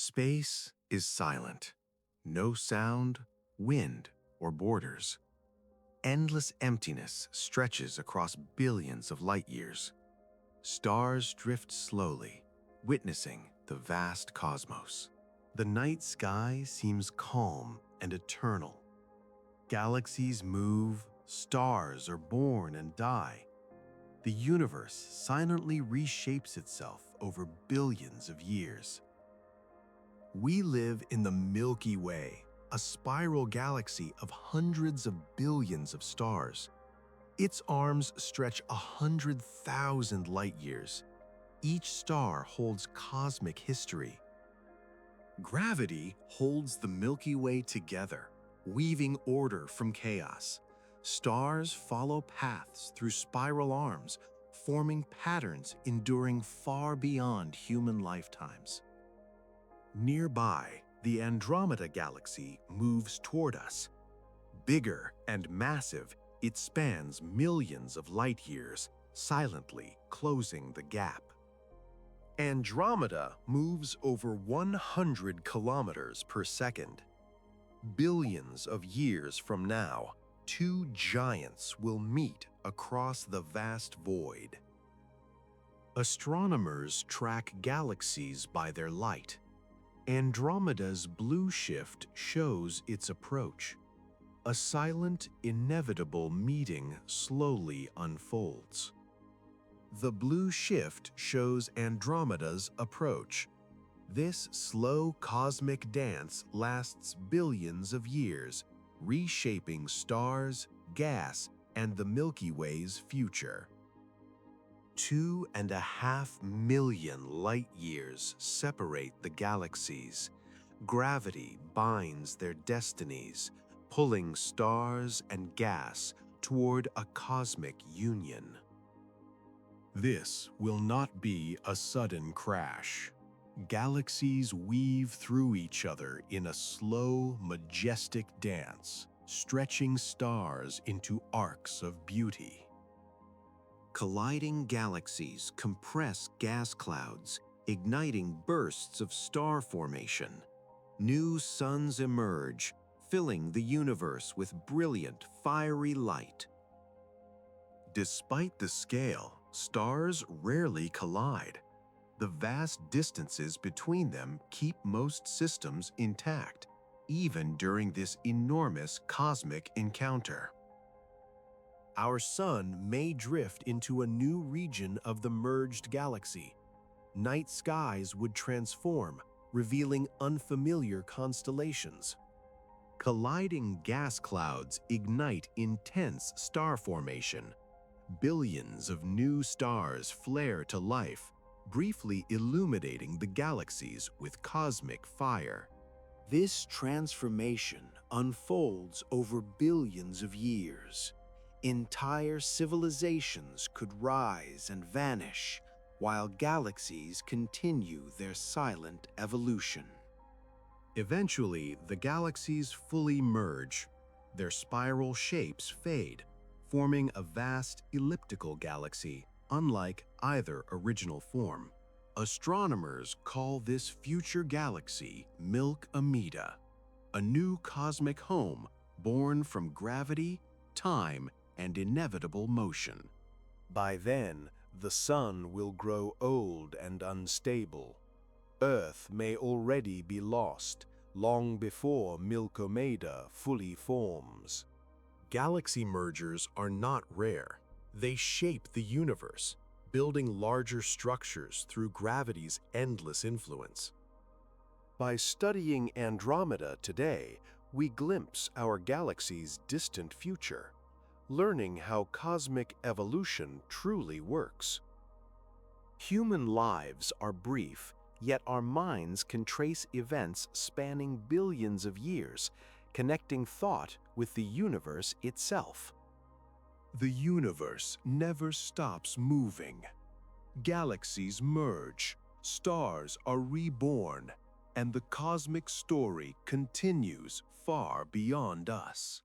Space is silent. No sound, wind, or borders. Endless emptiness stretches across billions of light years. Stars drift slowly, witnessing the vast cosmos. The night sky seems calm and eternal. Galaxies move, stars are born and die. The universe silently reshapes itself over billions of years. We live in the Milky Way, a spiral galaxy of hundreds of billions of stars. Its arms stretch 100,000 light years. Each star holds cosmic history. Gravity holds the Milky Way together, weaving order from chaos. Stars follow paths through spiral arms, forming patterns enduring far beyond human lifetimes. Nearby, the Andromeda Galaxy moves toward us. Bigger and massive, it spans millions of light years, silently closing the gap. Andromeda moves over 100 kilometers per second. Billions of years from now, two giants will meet across the vast void. Astronomers track galaxies by their light. Andromeda's blue shift shows its approach. A silent, inevitable meeting slowly unfolds. The blue shift shows Andromeda's approach. This slow cosmic dance lasts billions of years, reshaping stars, gas, and the Milky Way's future. 2.5 million light years separate the galaxies. Gravity binds their destinies, pulling stars and gas toward a cosmic union. This will not be a sudden crash. Galaxies weave through each other in a slow, majestic dance, stretching stars into arcs of beauty. Colliding galaxies compress gas clouds, igniting bursts of star formation. New suns emerge, filling the universe with brilliant, fiery light. Despite the scale, stars rarely collide. The vast distances between them keep most systems intact, even during this enormous cosmic encounter. Our sun may drift into a new region of the merged galaxy. Night skies would transform, revealing unfamiliar constellations. Colliding gas clouds ignite intense star formation. Billions of new stars flare to life, briefly illuminating the galaxies with cosmic fire. This transformation unfolds over billions of years. Entire civilizations could rise and vanish, while galaxies continue their silent evolution. Eventually, the galaxies fully merge. Their spiral shapes fade, forming a vast elliptical galaxy, unlike either original form. Astronomers call this future galaxy Milkomeda, a new cosmic home born from gravity, time, and inevitable motion. By then, the sun will grow old and unstable. Earth may already be lost, long before Milkomeda fully forms. Galaxy mergers are not rare. They shape the universe, building larger structures through gravity's endless influence. By studying Andromeda today, we glimpse our galaxy's distant future, learning how cosmic evolution truly works. Human lives are brief, yet our minds can trace events spanning billions of years, connecting thought with the universe itself. The universe never stops moving. Galaxies merge, stars are reborn, and the cosmic story continues far beyond us.